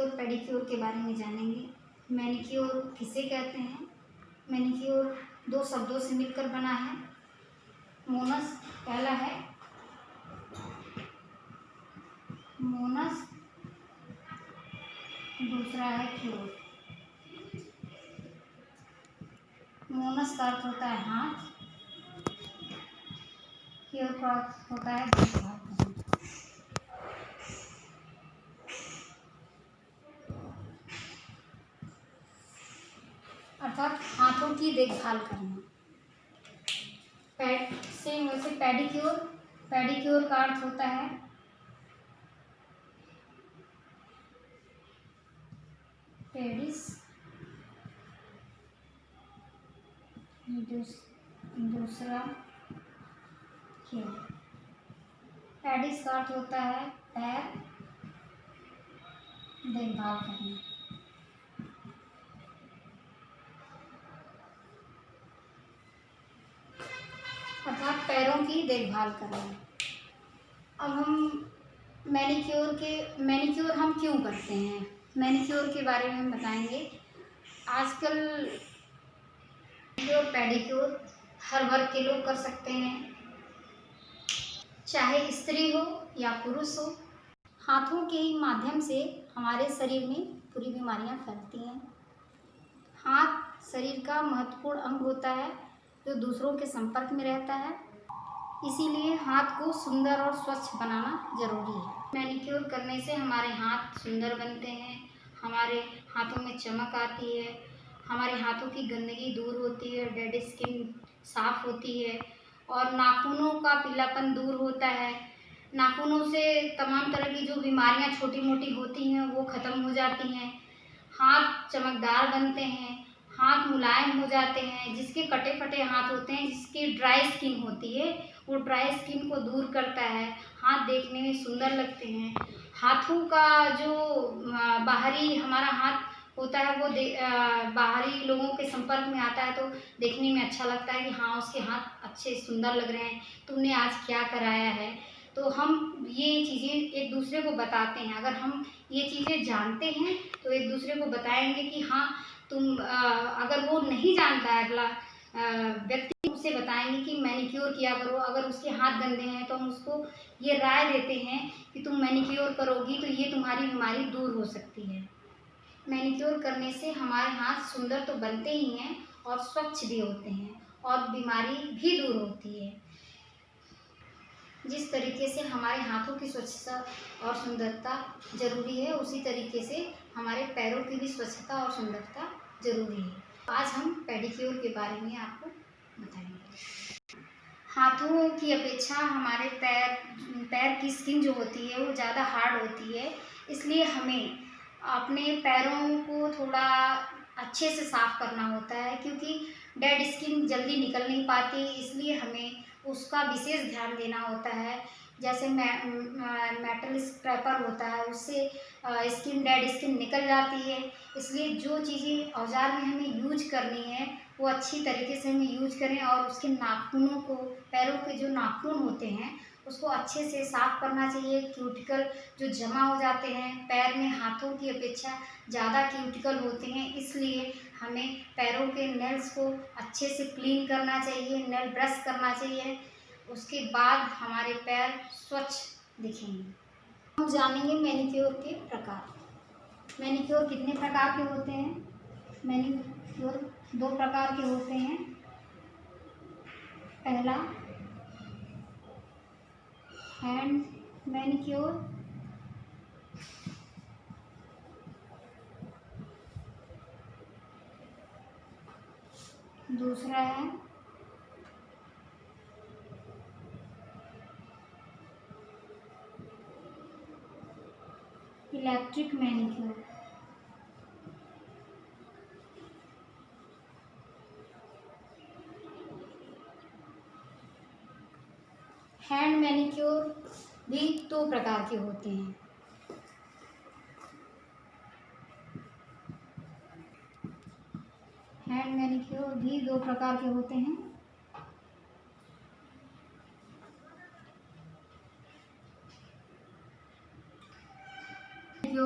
Manicure pedicure के बारे में जानेंगे। मैनीक्योर किसे कहते हैं? मैनीक्योर दो शब्दों से मिलकर बना है। मोनस पहला है, मोनस, दूसरा है क्योर। मोनस का अर्थ होता है हाथ, क्योर का अर्थ होता है देखभाल करना। अर्थात हाथों की देखभाल करना। सेम वैसे पेडिक्योर, पेडिक्योर का अर्थ होता है पेडिस, दूसरा क्योर। पेडिस का अर्थ होता है पैर, देखभाल करना। अर्थात पैरों की देखभाल करना। अब हम मैनीक्योर हम क्यों करते हैं, मैनीक्योर के बारे में हम बताएंगे। आजकल मैनीक्योर पेडिक्योर हर वर्ग के लोग कर सकते हैं, चाहे स्त्री हो या पुरुष हो। हाथों के ही माध्यम से हमारे शरीर में पूरी बीमारियां फैलती हैं। हाथ शरीर का महत्वपूर्ण अंग होता है जो दूसरों के संपर्क में रहता है, इसीलिए हाथ को सुंदर और स्वच्छ बनाना जरूरी है। मैनीक्योर करने से हमारे हाथ सुंदर बनते हैं, हमारे हाथों में चमक आती है, हमारे हाथों की गंदगी दूर होती है, डेड स्किन साफ होती है और नाखूनों का पीलापन दूर होता है। नाखूनों से तमाम तरह की जो बीमारियां छोटी मोटी होती हैं वो ख़त्म हो जाती हैं। हाथ चमकदार बनते हैं, हाथ मुलायम हो जाते हैं। जिसके कटे फटे हाथ होते हैं, जिसकी ड्राई स्किन होती है, वो ड्राई स्किन को दूर करता है। हाथ देखने में सुंदर लगते हैं। हाथों का जो बाहरी हमारा हाथ होता है वो बाहरी लोगों के संपर्क में आता है तो देखने में अच्छा लगता है कि हाँ उसके हाथ अच्छे सुंदर लग रहे हैं, तुमने आज क्या कराया है। तो हम ये चीज़ें एक दूसरे को बताते हैं। अगर हम ये चीज़ें जानते हैं तो एक दूसरे को बताएंगे कि हाँ तुम अगर वो नहीं जानता है अगला व्यक्ति, उसे बताएंगे कि मैनीक्योर किया करो। अगर उसके हाथ गंदे हैं तो हम उसको ये राय देते हैं कि तुम मैनीक्योर करोगी तो ये तुम्हारी बीमारी दूर हो सकती है। मैनीक्योर करने से हमारे हाथ सुंदर तो बनते ही हैं और स्वच्छ भी होते हैं और बीमारी भी दूर होती है। जिस तरीके से हमारे हाथों की स्वच्छता और सुंदरता जरूरी है, उसी तरीके से हमारे पैरों की भी स्वच्छता और सुंदरता जरूरी है। आज हम पेडिक्योर के बारे में आपको बताएंगे। हाथों की अपेक्षा हमारे पैर की स्किन जो होती है वो ज़्यादा हार्ड होती है, इसलिए हमें अपने पैरों को थोड़ा अच्छे से साफ करना होता है, क्योंकि डेड स्किन जल्दी निकल नहीं पाती, इसलिए हमें उसका विशेष ध्यान देना होता है। जैसे मेटल स्क्रैपर होता है, उससे स्किन डेड स्किन निकल जाती है। इसलिए जो चीज़ें औजार में हमें यूज करनी है वो अच्छी तरीके से हमें यूज करें और उसके नाखूनों को, पैरों के जो नाखून होते हैं उसको अच्छे से साफ करना चाहिए। क्यूटिकल जो जमा हो जाते हैं पैर में, हाथों की अपेक्षा ज़्यादा क्यूटिकल होते हैं, इसलिए हमें पैरों के नेल्स को अच्छे से क्लीन करना चाहिए, नेल ब्रश करना चाहिए। उसके बाद हमारे पैर स्वच्छ दिखेंगे। हम जानेंगे मैनीक्योर के प्रकार। मैनीक्योर कितने प्रकार के होते हैं? मैनीक्योर दो प्रकार के होते हैं। पहला हैंड मैनीक्योर, दूसरा है इलेक्ट्रिक मैनीक्योर। हैंड मैनीक्योर भी दो प्रकार के होते हैं। हैंड मैनीक्योर भी दो प्रकार के होते हैं।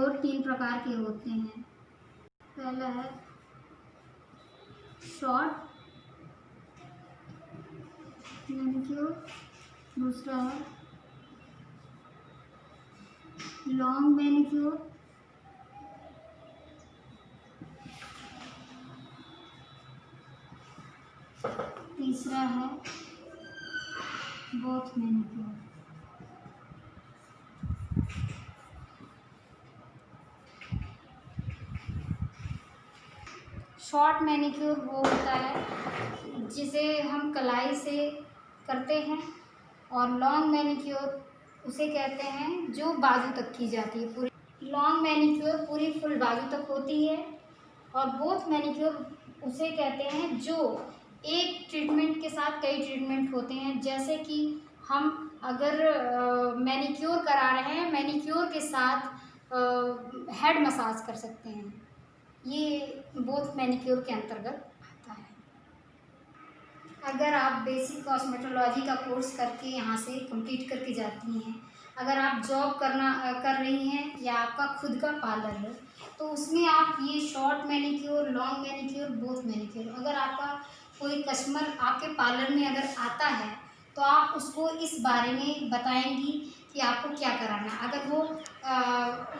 मैनिक्योर 3 प्रकार के होते हैं। पहला है शॉर्ट मैनिक्योर, दूसरा है लॉन्ग मैनिक्योर, तीसरा है बोथ मैनिक्योर। शॉर्ट मैनिक्योर वो होता है जिसे हम कलाई से करते हैं, और लॉन्ग मैनिक्योर उसे कहते हैं जो बाजू तक की जाती है। पूरी लॉन्ग मैनिक्योर पूरी फुल बाजू तक होती है, और बोथ मैनिक्योर उसे कहते हैं जो एक ट्रीटमेंट के साथ कई ट्रीटमेंट होते हैं। जैसे कि हम अगर मैनिक्योर करा रहे हैं, मैनिक्योर के साथ हेड मसाज कर सकते हैं। ये बोथ मैनिक्योर के अंतर्गत आता है। अगर आप बेसिक कॉस्मेटोलॉजी का कोर्स करके यहाँ से कंप्लीट करके जाती हैं, अगर आप जॉब कर रही हैं या आपका खुद का पार्लर है, तो उसमें आप ये short manicure, long manicure, both manicure, अगर आपका कोई कस्टमर आपके पार्लर में अगर आता है तो आप उसको इस बारे में बताएंगी कि आपको क्या कराना है। अगर वो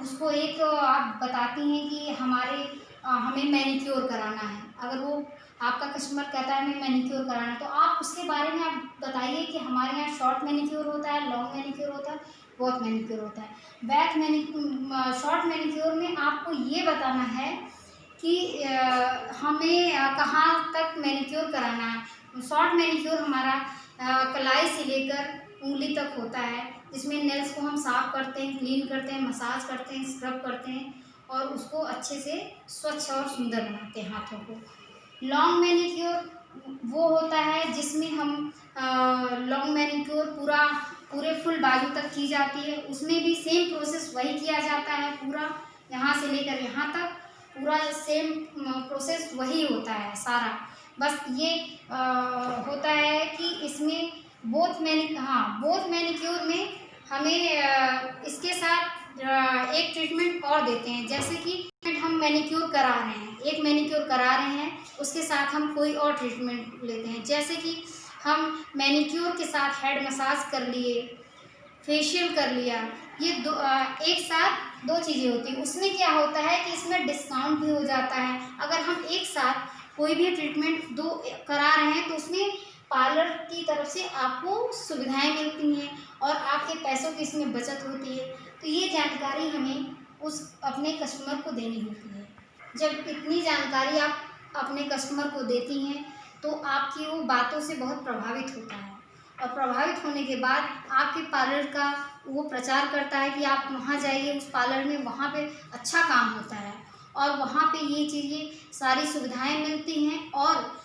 उसको एक आप बताती हैं कि हमें मैनिक्योर कराना है, अगर वो आपका कस्टमर कहता है हमें मैनिक्योर कराना है, तो आप उसके बारे में आप बताइए कि हमारे यहाँ शॉर्ट मैनिक्योर होता है, लॉन्ग मैनिक्योर होता है, बोथ मैनिक्योर होता है। शॉर्ट मैनिक्योर में आपको ये बताना है कि हमें कहाँ तक मैनिक्योर कराना है। शॉर्ट मैनिक्योर हमारा कलाई से लेकर उंगली तक होता है, जिसमें नेल्स को हम साफ करते हैं, क्लीन करते हैं, मसाज करते हैं, स्क्रब करते हैं और उसको अच्छे से स्वच्छ और सुंदर बनाते हैं हाथों को। लॉन्ग मैनिक्योर वो होता है जिसमें हम लॉन्ग मैनिक्योर पूरे फुल बाजू तक की जाती है। उसमें भी सेम प्रोसेस वही किया जाता है, पूरा यहाँ से लेकर यहाँ तक पूरा सेम प्रोसेस वही होता है सारा। बस ये होता है कि इसमें बोथ मैनिक्योर में हमें इसके साथ एक ट्रीटमेंट और देते हैं। जैसे कि हम मैनिक्योर करा रहे हैं, एक मैनिक्योर करा रहे हैं, उसके साथ हम कोई और ट्रीटमेंट लेते हैं। जैसे कि हम मैनिक्योर के साथ हेड मसाज कर लिए, फेशियल कर लिया, ये एक साथ 2 चीज़ें होती हैं। उसमें क्या होता है कि इसमें डिस्काउंट भी हो जाता है। अगर हम एक साथ कोई भी ट्रीटमेंट 2 करा रहे हैं तो उसमें पार्लर की तरफ से आपको सुविधाएं मिलती हैं और आपके पैसों की इसमें बचत होती है। तो ये जानकारी हमें उस अपने कस्टमर को देनी होती है। जब इतनी जानकारी आप अपने कस्टमर को देती हैं तो आपकी वो बातों से बहुत प्रभावित होता है, और प्रभावित होने के बाद आपके पार्लर का वो प्रचार करता है कि आप वहाँ जाइए उस पार्लर में, वहाँ पे अच्छा काम होता है और वहाँ पे ये चीज़ें सारी सुविधाएं मिलती हैं और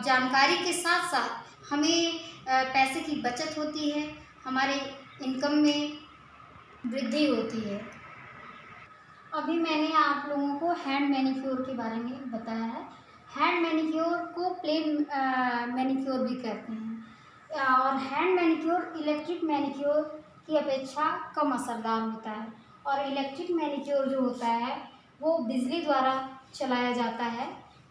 जानकारी के साथ साथ हमें पैसे की बचत होती है, हमारे इनकम में वृद्धि होती है। अभी मैंने आप लोगों को हैंड मैनिक्योर के बारे में बताया है। हैंड मैनिक्योर को प्लेन मैनिक्योर भी कहते हैं, और हैंड मैनिक्योर इलेक्ट्रिक मैनिक्योर की अपेक्षा कम असरदार होता है। और इलेक्ट्रिक मैनिक्योर जो होता है वो बिजली द्वारा चलाया जाता है,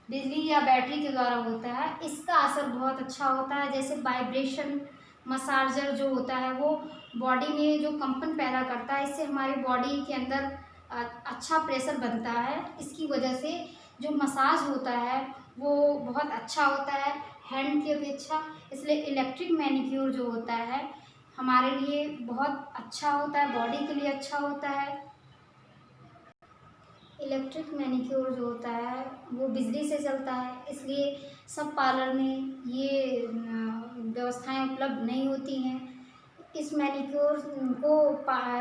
बिजली या बैटरी के द्वारा होता है। इसका असर बहुत अच्छा होता है। जैसे वाइब्रेशन मसाजर जो होता है वो बॉडी में जो कंपन पैदा करता है, इससे हमारी बॉडी के अंदर अच्छा प्रेशर बनता है। इसकी वजह से जो मसाज होता है वो बहुत अच्छा होता है हैंड की अपेक्षा। इसलिए इलेक्ट्रिक मैनिक्योर जो होता है हमारे लिए बहुत अच्छा होता है, बॉडी के लिए अच्छा होता है। इलेक्ट्रिक मैनिक्योर जो होता है वो बिजली से चलता है, इसलिए सब पार्लर में ये व्यवस्थाएं उपलब्ध नहीं होती हैं। इस मैनिक्योर को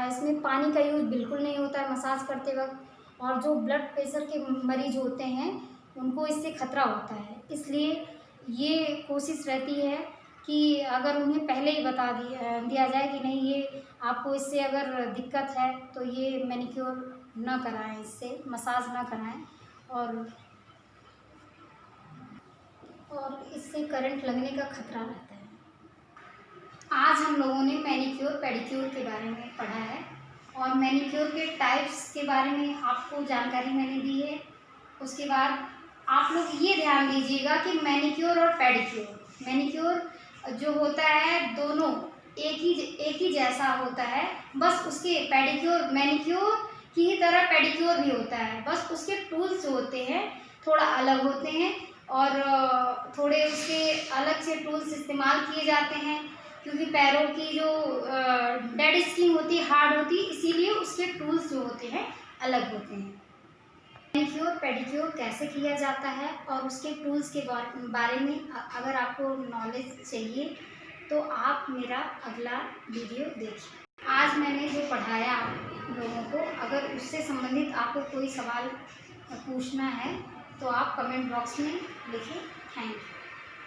इसमें पानी का यूज़ बिल्कुल नहीं होता है मसाज करते वक्त, और जो ब्लड प्रेशर के मरीज होते हैं उनको इससे खतरा होता है। इसलिए ये कोशिश रहती है कि अगर उन्हें पहले ही बता दिया जाए कि नहीं ये आपको इससे अगर दिक्कत है तो ये मैनिक्योर न कराएं, इससे मसाज न कराएं, और इससे करंट लगने का खतरा रहता है। आज हम लोगों ने मैनिक्योर पेडिक्योर के बारे में पढ़ा है, और मैनीक्योर के टाइप्स के बारे में आपको जानकारी मैंने दी है। उसके बाद आप लोग ये ध्यान दीजिएगा कि मैनीक्योर और मैनीक्योर जो होता है दोनों एक ही जैसा होता है, बस उसके मैनीक्योर की ही तरह पेडिक्योर भी होता है, बस उसके टूल्स जो होते हैं थोड़ा अलग होते हैं और थोड़े उसके अलग से टूल्स इस्तेमाल किए जाते हैं, क्योंकि पैरों की जो डेड स्किन होती है हार्ड होती है, इसीलिए उसके टूल्स जो होते हैं अलग होते हैं। मैनीक्योर पेडिक्योर कैसे किया जाता है और उसके टूल्स के बारे में अगर आपको नॉलेज चाहिए तो आप मेरा अगला वीडियो देखिए। आज मैंने जो पढ़ाया आप लोगों को, अगर उससे संबंधित आपको कोई सवाल पूछना है तो आप कमेंट बॉक्स में लिखें। Thank you.